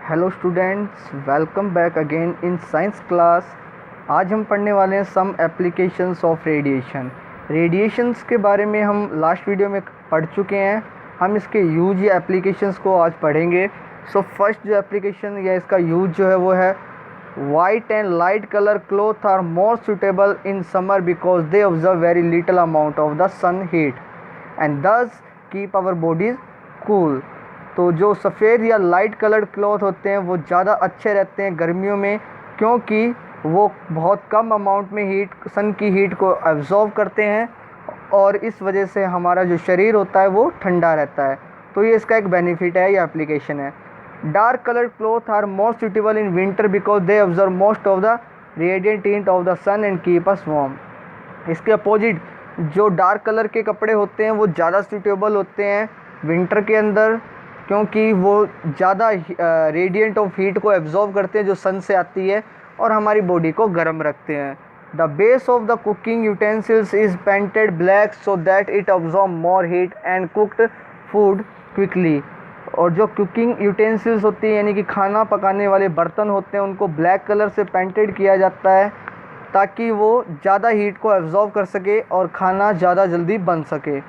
Hello students, welcome back again in science class. आज हम पढ़ने वाले हैं some applications of radiation. Radiations के बारे में हम लास्ट वीडियो में पढ़ चुके हैं। हम इसके यूज या एप्लीकेशंस को आज पढ़ेंगे। सो फर्स्ट जो एप्लीकेशन या इसका यूज जो है वो है white and light colour cloth are more suitable in summer because they observe very little amount of the sun heat and thus keep our bodies cool. तो जो सफ़ेद या लाइट कलर्ड क्लॉथ होते हैं वो ज़्यादा अच्छे रहते हैं गर्मियों में, क्योंकि वो बहुत कम अमाउंट में सन की हीट को एब्जॉर्व करते हैं और इस वजह से हमारा जो शरीर होता है वो ठंडा रहता है। तो ये इसका एक बेनिफिट है, ये एप्लीकेशन है। Dark coloured cloth are more suitable in winter because they observe most of the radiant heat of the sun and keep us warm. इसके अपोजिट जो डार्क कलर के कपड़े होते हैं वो ज़्यादा सूटेबल होते हैं विंटर के अंदर, क्योंकि वो ज़्यादा रेडिएंट ऑफ हीट को एब्जॉर्व करते हैं जो सन से आती है और हमारी बॉडी को गर्म रखते हैं। The base of the cooking utensils is painted black so that it absorb more heat and cooked food quickly. और जो कुकिंग यूटेंसिल्स होती है यानी कि खाना पकाने वाले बर्तन होते हैं उनको ब्लैक कलर से पेंटेड किया जाता है ताकि वो ज़्यादा हीट को एब्जॉर्व कर सके और खाना ज़्यादा जल्दी बन सके।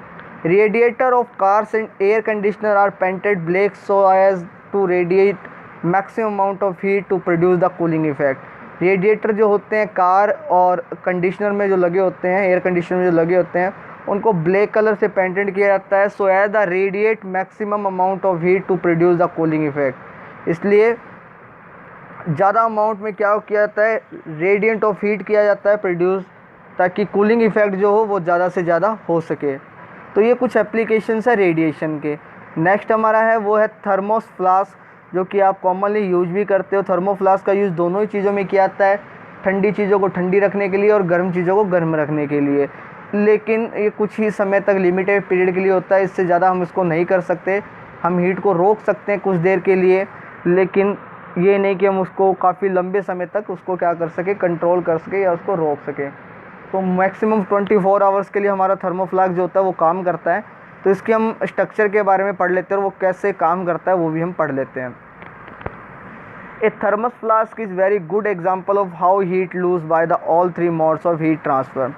Radiator of cars and air conditioner are painted black so as to radiate maximum amount of heat to produce the cooling effect. Radiator जो होते हैं कार और कंडीशनर में जो लगे होते हैं, एयर कंडीशनर में जो लगे होते हैं, उनको ब्लैक कलर से पेंटेड किया जाता है so as the radiate maximum amount of heat to produce the cooling effect. इसलिए ज़्यादा अमाउंट में क्या किया जाता है, रेडिएंट ऑफ हीट किया जाता है प्रोड्यूस, ताकि कूलिंग इफेक्ट जो हो वो ज़्यादा से ज़्यादा हो सके। तो ये कुछ एप्लीकेशंस है रेडिएशन के। नेक्स्ट हमारा है वो है थर्मोस फ्लास्क, जो कि आप कॉमनली यूज भी करते हो। थर्मो फ्लास्क का यूज़ दोनों ही चीज़ों में किया जाता है, ठंडी चीज़ों को ठंडी रखने के लिए और गर्म चीज़ों को गर्म रखने के लिए, लेकिन ये कुछ ही समय तक लिमिटेड पीरियड के लिए होता है, इससे ज़्यादा हम इसको नहीं कर सकते। हम हीट को रोक सकते हैं कुछ देर के लिए, लेकिन ये नहीं कि हम उसको काफ़ी लंबे समय तक उसको क्या कर सके, कंट्रोल कर सके या उसको रोक सके। तो मैक्सिमम 24 आवर्स के लिए हमारा थर्मोफ्लास्क जो होता है वो काम करता है। तो इसके हम स्ट्रक्चर के बारे में पढ़ लेते हैं और वो कैसे काम करता है वो भी हम पढ़ लेते हैं। A thermos flask is very good example of how heat lose by the all three modes of heat transfer.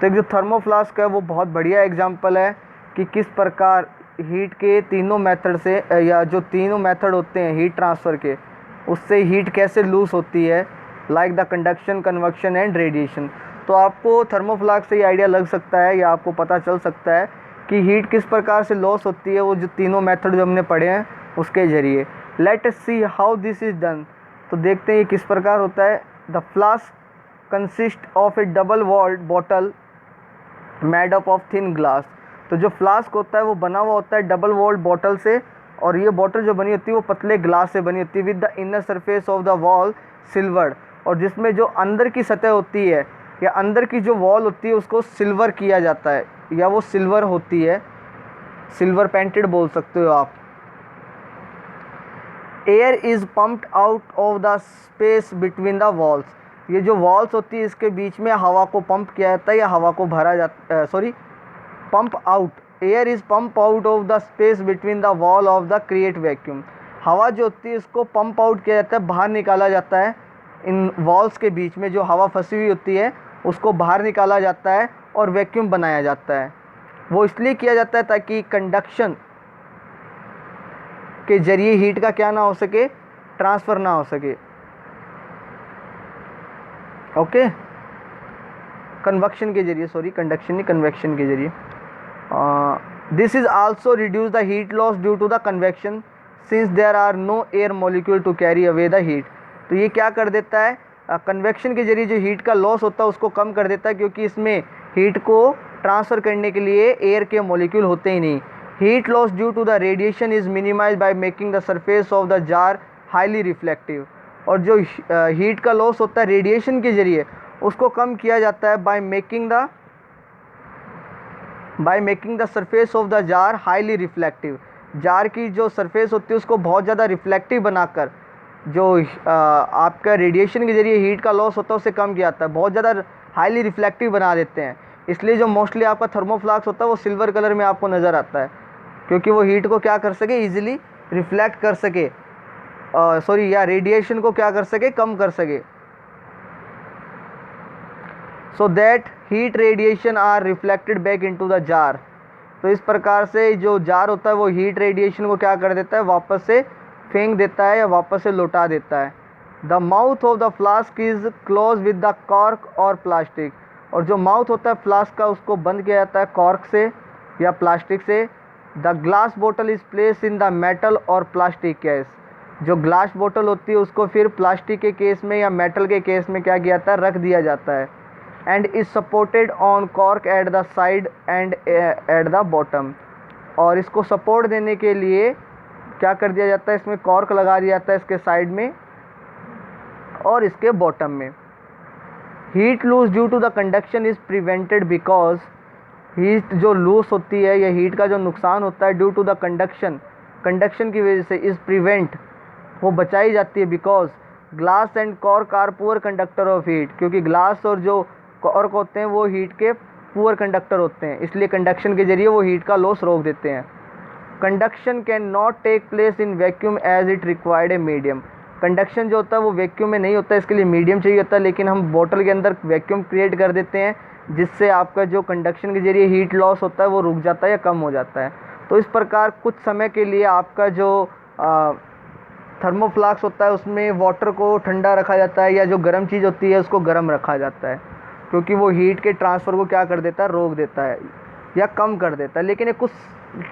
तो एक जो थर्मोफ्लास्क है वो बहुत बढ़िया एग्जाम्पल है कि किस प्रकार हीट के तीनों मेथड से या जो तीनों मेथड होते हैं हीट ट्रांसफ़र के, उससे हीट कैसे लूज होती है, like the conduction, convection and radiation. तो आपको थर्मोफ्लास्क से ये आइडिया लग सकता है या आपको पता चल सकता है कि हीट किस प्रकार से लॉस होती है, वो जो तीनों मेथड जो हमने पढ़े हैं उसके ज़रिए। Let us see how this is done. तो देखते हैं ये किस प्रकार होता है। The flask consist of a double walled bottle made up of thin glass. तो जो फ्लास्क होता है वो बना हुआ होता है डबल वॉल्ड बॉटल से, और ये बॉटल जो बनी होती है वो पतले ग्लास से बनी होती है, with the inner surface of the wall silvered. और जिसमें जो अंदर की सतह होती है या अंदर की जो वॉल होती है उसको सिल्वर किया जाता है, या वो सिल्वर होती है, सिल्वर पेंटेड बोल सकते हो आप। Air is pumped out of the space between the walls. ये जो वॉल्स होती है इसके बीच में हवा को पंप किया जाता है या हवा को भरा जाता pump out. Air is pump out of the space between the wall of the create vacuum. हवा जो होती है इसको पंप आउट किया जाता है, बाहर निकाला जाता है। इन वॉल्स के बीच में जो हवा फंसी हुई होती है उसको बाहर निकाला जाता है और वैक्यूम बनाया जाता है। वो इसलिए किया जाता है ताकि कंडक्शन के जरिए हीट का क्या ना हो सके, ट्रांसफ़र ना हो सके। ओके, कन्वेक्शन के जरिए, कंडक्शन नहीं, कन्वेक्शन के जरिए। This is also reduce the heat loss due to the convection since there are no air molecule to carry away the heat. तो ये क्या कर देता है, कन्वेक्शन के जरिए जो हीट का लॉस होता है उसको कम कर देता है, क्योंकि इसमें हीट को ट्रांसफ़र करने के लिए एयर के मॉलिक्यूल होते ही नहीं। Heat loss due to the radiation is minimise by making the surface of the jar highly reflective. और जो हीट का लॉस होता है रेडिएशन के जरिए उसको कम किया जाता है bye making the surface of the jar highly reflective. Jar की जो सरफेस होती है उसको बहुत ज़्यादा रिफ्लेक्टिव बनाकर जो आपका रेडिएशन के जरिए हीट का लॉस होता है उसे कम किया जाता है, बहुत ज़्यादा हाईली रिफ्लेक्टिव बना देते हैं। इसलिए जो मोस्टली आपका थर्मोफ्लास्क होता है वो सिल्वर कलर में आपको नज़र आता है, क्योंकि वो हीट को क्या कर सके, ईजिली रिफ्लेक्ट कर सके। रेडिएशन को क्या कर सके, कम कर सके। So that heat radiation are reflected back into the jar. तो इस प्रकार से जो जार होता है वो हीट रेडिएशन को क्या कर देता है, वापस से फेंक देता है या वापस से लौटा देता है। The mouth of the flask is close with the cork और प्लास्टिक। और जो माउथ होता है फ्लास्क का उसको बंद किया जाता है कॉर्क से या प्लास्टिक से। द ग्लास बोतल is place in the metal और प्लास्टिक केस। जो ग्लास बोतल होती है उसको फिर प्लास्टिक के केस में या मेटल के केस में क्या किया जाता है, रख दिया जाता है। And is supported on cork at the side and at the bottom. और इसको सपोर्ट देने के लिए क्या कर दिया जाता है, इसमें कॉर्क लगा दिया जाता है इसके साइड में और इसके बॉटम में। Heat lose due to the conduction is prevented because heat जो लूज होती है या हीट का जो नुकसान होता है ड्यू टू द कंडक्शन की वजह से इज प्रिवेंट, वो बचाई जाती है। Because glass and cork are poor conductor of heat, क्योंकि ग्लास और जो कॉर्क होते हैं वो हीट के पुअर कंडक्टर होते हैं, इसलिए कंडक्शन के जरिए वो हीट का लॉस रोक देते हैं। Conduction can not take place in vacuum as it required a medium. Conduction जो होता है वो वैक्यूम में नहीं होता है, इसके लिए मीडियम चाहिए होता है, लेकिन हम बोतल के अंदर वैक्यूम क्रिएट कर देते हैं जिससे आपका जो कंडक्शन के जरिए हीट लॉस होता है वो रुक जाता है या कम हो जाता है। तो इस प्रकार कुछ समय के लिए आपका जो थर्मोफ्लास्क होता है उसमें वाटर को ठंडा रखा जाता है या जो गर्म चीज़ होती है उसको गर्म रखा जाता है, क्योंकि वो हीट के ट्रांसफ़र को क्या कर देता है, रोक देता है या कम कर देता है। लेकिन एक कुछ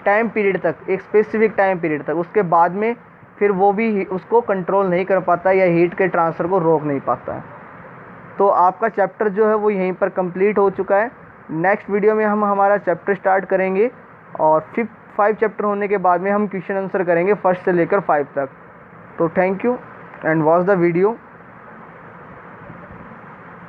टाइम पीरियड तक, एक स्पेसिफिक टाइम पीरियड तक, उसके बाद में फिर वो भी उसको कंट्रोल नहीं कर पाता या हीट के ट्रांसफ़र को रोक नहीं पाता है। तो आपका चैप्टर जो है वो यहीं पर कंप्लीट हो चुका है। नेक्स्ट वीडियो में हम हमारा चैप्टर स्टार्ट करेंगे और 5 चैप्टर होने के बाद में हम क्वेश्चन आंसर करेंगे 1 से लेकर 5 तक। तो thank you and watch the video.